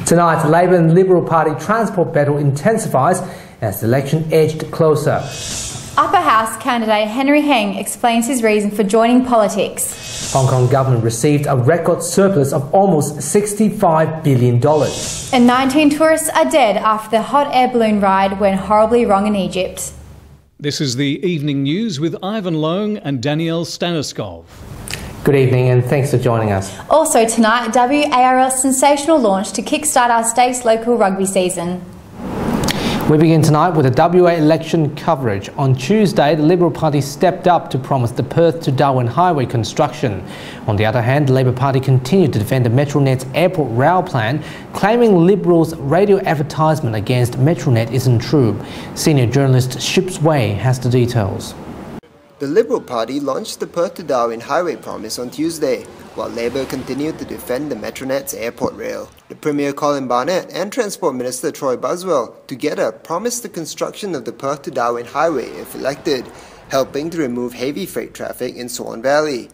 Tonight, Labor and Liberal Party transport battle intensifies as the election edged closer. Upper House candidate Heng explains his reason for joining politics. Hong Kong government received a record surplus of almost $65 billion. And 19 tourists are dead after the hot air balloon ride went horribly wrong in Egypt. This is the evening news with Ivan Leung and Danielle Staniskov. Good evening and thanks for joining us. Also tonight, WARL's sensational launch to kickstart our state's local rugby season. We begin tonight with the WA election coverage. On Tuesday, the Liberal Party stepped up to promise the Perth to Darwin highway construction. On the other hand, the Labor Party continued to defend the Metronet's airport rail plan, claiming Liberals' radio advertisement against Metronet isn't true. Senior journalist Ships Way has the details. The Liberal Party launched the Perth to Darwin highway promise on Tuesday, while Labor continued to defend the Metronet's airport rail. The Premier Colin Barnett and Transport Minister Troy Buswell together promised the construction of the Perth to Darwin highway if elected, helping to remove heavy freight traffic in Swan Valley.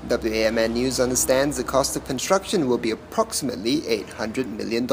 WAMN News understands the cost of construction will be approximately $800 million.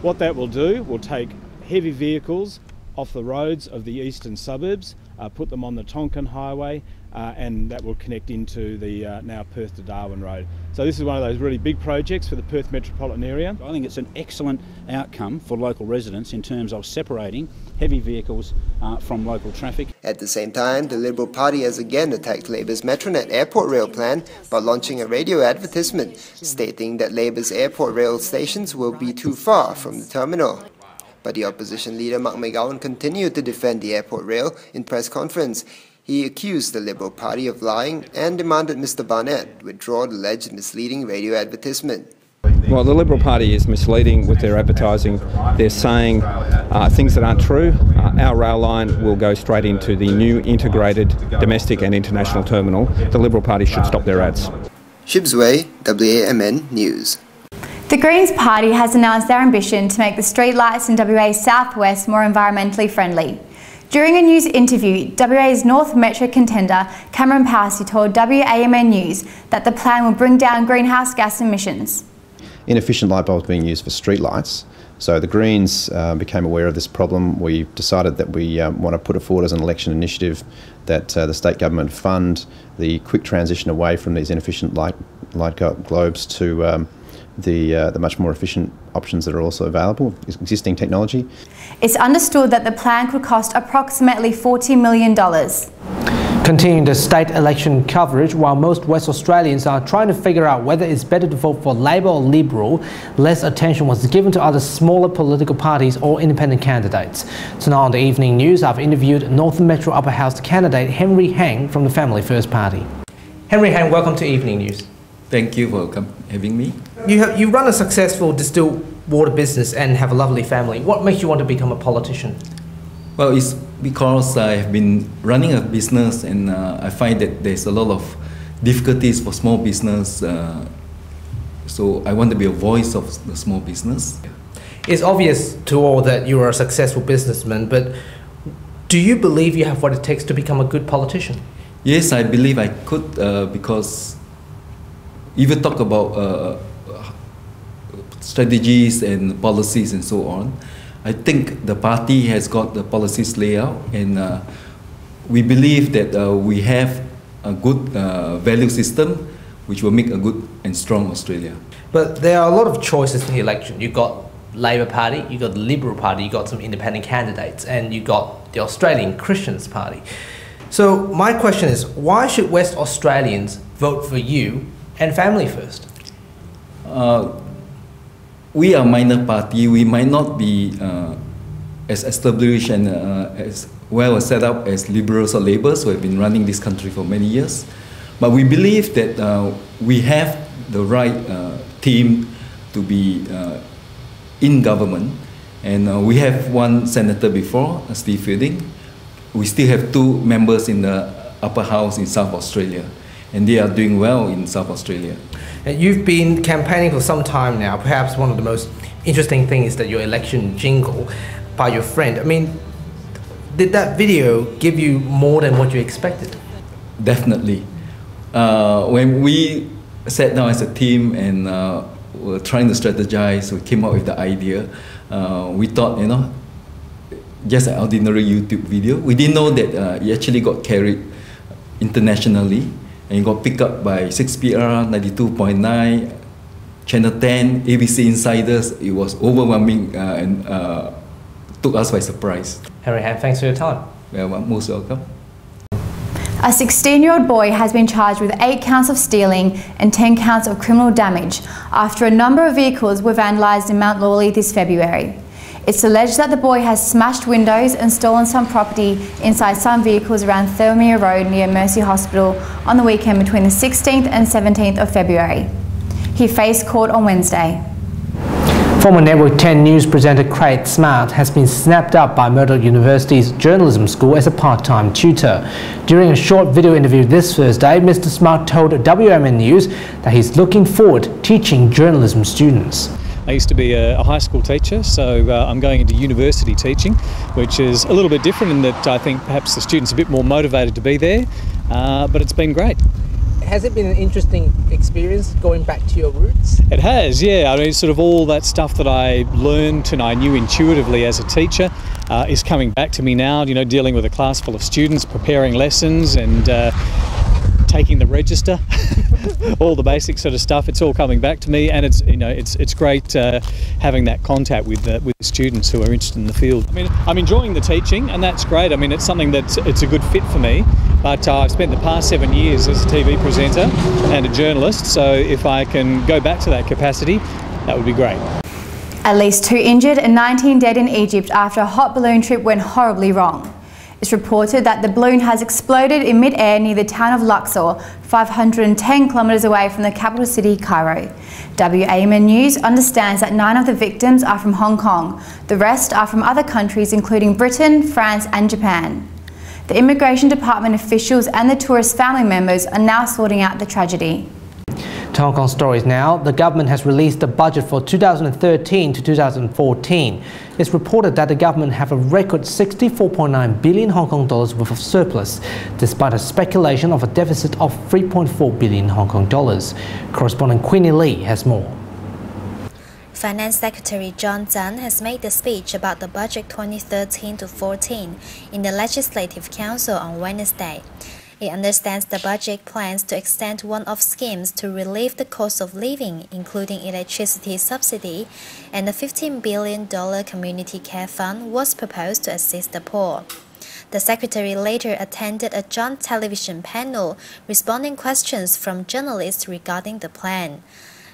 What that will do will take heavy vehicles off the roads of the eastern suburbs, put them on the Tonkin Highway, and that will connect into the now Perth to Darwin Road. So this is one of those really big projects for the Perth metropolitan area. I think it's an excellent outcome for local residents in terms of separating heavy vehicles from local traffic. At the same time, the Liberal Party has again attacked Labor's Metronet airport rail plan by launching a radio advertisement stating that Labor's airport rail stations will be too far from the terminal. But the opposition leader Mark McGowan continued to defend the airport rail in press conference. He accused the Liberal Party of lying and demanded Mr Barnett withdraw the alleged misleading radio advertisement. Well, the Liberal Party is misleading with their advertising. They're saying things that aren't true. Our rail line will go straight into the new integrated domestic and international terminal. The Liberal Party should stop their ads. Ships Way, WAMN News. The Greens Party has announced their ambition to make the streetlights in WA's southwest more environmentally friendly. During a news interview, WA's North Metro contender Cameron Powsey told WAMN News that the plan will bring down greenhouse gas emissions. Inefficient light bulbs being used for streetlights. So the Greens became aware of this problem. We decided that we want to put it forward as an election initiative that the state government fund the quick transition away from these inefficient light globes to the much more efficient options that are also available, existing technology. It's understood that the plan could cost approximately $40 million. Continuing the state election coverage, while most West Australians are trying to figure out whether it's better to vote for Labor or Liberal, less attention was given to other smaller political parties or independent candidates. Tonight on the evening news, I've interviewed Northern Metro Upper House candidate Heng from the Family First Party. Heng, welcome to evening news. Thank you for having me. You run a successful distilled water business and have a lovely family. What makes you want to become a politician? Well, it's because I have been running a business and I find that there's a lot of difficulties for small business. So I want to be a voice of the small business. It's obvious to all that you are a successful businessman, but do you believe you have what it takes to become a good politician? Yes, I believe I could because if you talk about strategies and policies and so on, I think the party has got the policies laid out, and we believe that we have a good value system which will make a good and strong Australia. But there are a lot of choices in the election. You've got Labor Party, you've got the Liberal Party, you've got some independent candidates, and you've got the Australian Christians Party. So my question is, why should West Australians vote for you and Family First? We are a minor party. We might not be as established and as well set up as Liberals or Labours who have been running this country for many years. But we believe that we have the right team to be in government. And we have one senator before, Steve Fielding. We still have two members in the upper house in South Australia, and they are doing well in South Australia. And you've been campaigning for some time now. Perhaps one of the most interesting things is that your election jingle by your friend. I mean, did that video give you more than what you expected? Definitely. When we sat down as a team and were trying to strategize. We came up with the idea. We thought, just an ordinary YouTube video. We didn't know that it actually got carried internationally, and it got picked up by 6PR, 92.9, Channel 10, ABC Insiders. It was overwhelming and took us by surprise. Harry Han, thanks for your time. Well, most welcome. A 16-year-old boy has been charged with 8 counts of stealing and 10 counts of criminal damage after a number of vehicles were vandalised in Mt Lawley this February. It's alleged that the boy has smashed windows and stolen some property inside some vehicles around Thelmere Road near Mercy Hospital on the weekend between the 16th and 17th of February. He faced court on Wednesday. Former Network 10 News presenter Craig Smart has been snapped up by Murdoch University's journalism school as a part-time tutor. During a short video interview this Thursday, Mr. Smart told WAMN News that he's looking forward to teaching journalism students. I used to be a high school teacher, so I'm going into university teaching, which is a little bit different in that I think perhaps the students are a bit more motivated to be there, but it's been great. Has it been an interesting experience going back to your roots? It has, yeah. I mean, sort of all that stuff that I learned and I knew intuitively as a teacher is coming back to me now, dealing with a class full of students, preparing lessons and taking the register, all the basic sort of stuff. It's all coming back to me, and it's great having that contact with students who are interested in the field. I mean, I'm enjoying the teaching, and that's great. I mean, it's something it's a good fit for me. But I've spent the past 7 years as a TV presenter and a journalist, so if I can go back to that capacity, that would be great. At least 2 injured and 19 dead in Egypt after a hot balloon trip went horribly wrong. It's reported that the balloon has exploded in mid-air near the town of Luxor, 510 kilometres away from the capital city, Cairo. WAMN News understands that 9 of the victims are from Hong Kong. The rest are from other countries including Britain, France and Japan. The Immigration Department officials and the tourist family members are now sorting out the tragedy. To Hong Kong stories now, the government has released the budget for 2013 to 2014. It's reported that the government have a record 64.9 billion Hong Kong dollars worth of surplus, despite a speculation of a deficit of 3.4 billion Hong Kong dollars. Correspondent Queenie Lee has more. Finance Secretary John Tsang has made the speech about the budget 2013 to 14 in the Legislative Council on Wednesday. He understands the budget plans to extend one-off schemes to relieve the cost of living, including electricity subsidy, and the $15 billion community care fund was proposed to assist the poor. The secretary later attended a joint television panel responding questions from journalists regarding the plan.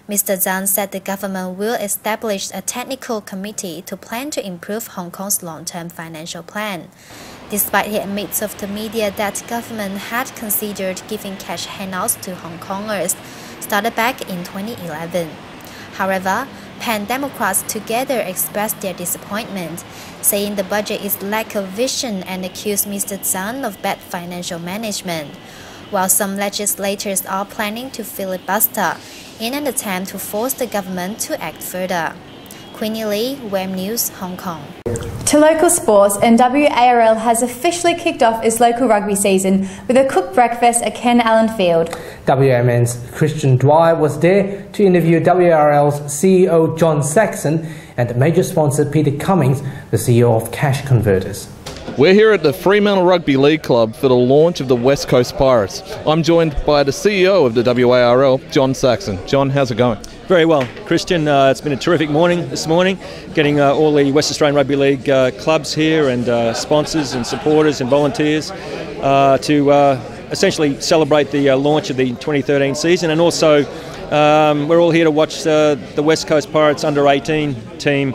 Mr. Tsang said the government will establish a technical committee to plan to improve Hong Kong's long-term financial plan. Despite he admits of the media that government had considered giving cash handouts to Hong Kongers, started back in 2011. However, Pan-Democrats together expressed their disappointment, saying the budget is lack of vision and accused Mr. Tsang of bad financial management, while some legislators are planning to filibuster in an attempt to force the government to act further. Queenie Lee, WAMN News, Hong Kong. To local sports, and WARL has officially kicked off its local rugby season with a cooked breakfast at Ken Allen Field. WMN's Krisitian Dwyer was there to interview WARL's CEO John Saxon and major sponsor Peter Cummings, the CEO of Cash Converters. We're here at the Fremantle Rugby League Club for the launch of the West Coast Pirates. I'm joined by the CEO of the WARL, John Saxon. John, how's it going? Very well, Christian. It's been a terrific morning this morning, getting all the West Australian Rugby League clubs here and sponsors and supporters and volunteers to essentially celebrate the launch of the 2013 season, and also we're all here to watch the West Coast Pirates under-18 team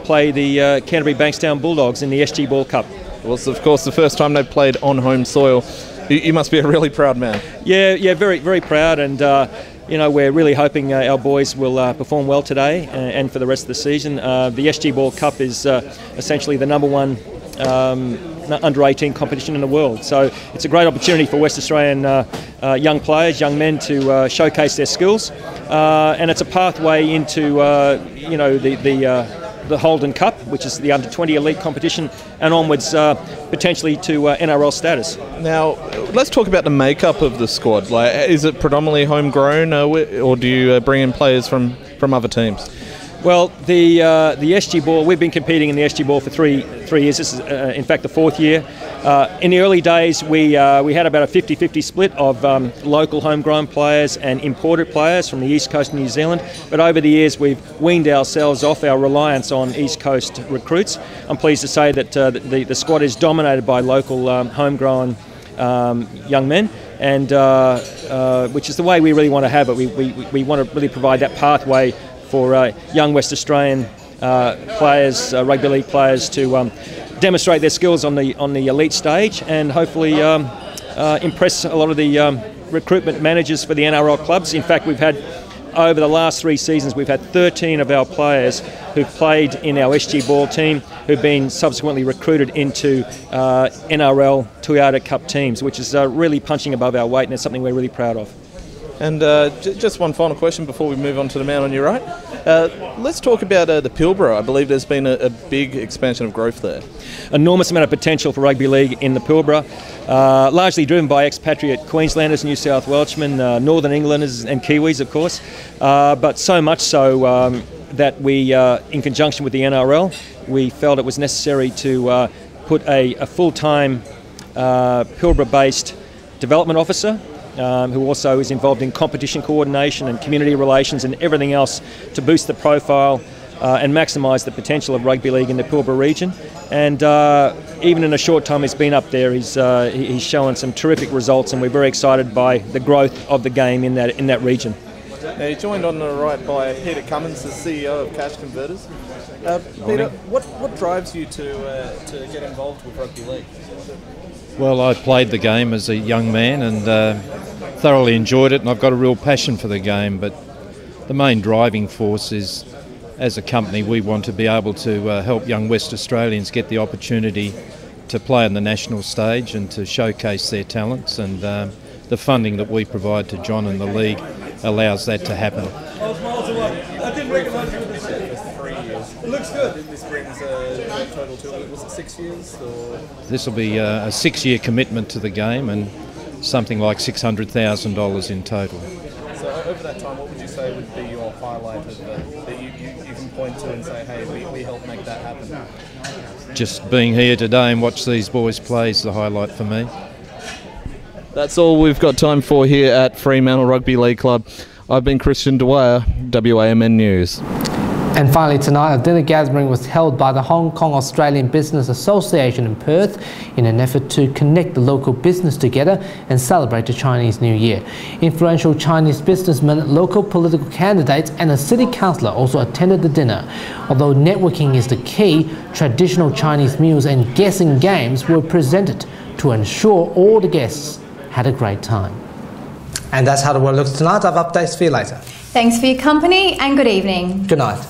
play the Canterbury Bankstown Bulldogs in the SG Ball Cup. Well, it's of course the first time they've played on home soil. You must be a really proud man. Yeah, very, very proud, and we're really hoping our boys will perform well today and for the rest of the season. The SG Ball Cup is essentially the #1 under-18 competition in the world, so it's a great opportunity for West Australian young players, young men to showcase their skills, and it's a pathway into the Holden Cup, which is the under-20 elite competition, and onwards potentially to NRL status. Now, let's talk about the makeup of the squad. Like, is it predominantly homegrown, or do you bring in players from from other teams? Well, the SG ball, we've been competing in the SG ball for three years. This is, in fact, the 4th year. In the early days, we had about a 50-50 split of local homegrown players and imported players from the East Coast of New Zealand. But over the years, we've weaned ourselves off our reliance on East Coast recruits. I'm pleased to say that the squad is dominated by local homegrown young men, and which is the way we really want to have it. We want to really provide that pathway for young West Australian players, rugby league players, to demonstrate their skills on the elite stage, and hopefully impress a lot of the recruitment managers for the NRL clubs. In fact, we've had, over the last 3 seasons, we've had 13 of our players who've played in our SG ball team who've been subsequently recruited into NRL Toyota Cup teams, which is really punching above our weight, and it's something we're really proud of. And just one final question before we move on to the man on your right. Let's talk about the Pilbara. I believe there's been a big expansion of growth there. Enormous amount of potential for rugby league in the Pilbara, largely driven by expatriate Queenslanders, New South Welshmen, Northern Englanders and Kiwis, of course, but so much so that we, in conjunction with the NRL, we felt it was necessary to put a full-time Pilbara-based development officer, who also is involved in competition coordination and community relations and everything else to boost the profile and maximise the potential of rugby league in the Pilbara region. And even in a short time he's been up there, he's shown some terrific results, and we're very excited by the growth of the game in that region. Now, you're joined on the right by Peter Cummins, the CEO of Cash Converters. Peter, what drives you to get involved with rugby league? Well, I played the game as a young man and thoroughly enjoyed it, and I've got a real passion for the game, but the main driving force is, as a company, we want to be able to help young West Australians get the opportunity to play on the national stage and to showcase their talents, and the funding that we provide to John and the league allows that to happen. I didn't recognise you with this for 3 years. It looks good. This brings a total to, was it 6 years? This will be a 6-year commitment to the game and something like $600,000 in total. So over that time, what would you say would be your highlight that you can point to and say, hey, we helped make that happen? Just being here today and watch these boys play is the highlight for me. That's all we've got time for here at Fremantle Rugby League Club. I've been Krisitian Dwyer, WAMN News. And finally tonight, a dinner gathering was held by the Hong Kong Australian Business Association in Perth in an effort to connect the local business together and celebrate the Chinese New Year. Influential Chinese businessmen, local political candidates and a city councillor also attended the dinner. Although networking is the key, traditional Chinese meals and guessing games were presented to ensure all the guests had a great time. And that's how the world looks tonight. I have updates for you later. Thanks for your company and good evening. Good night.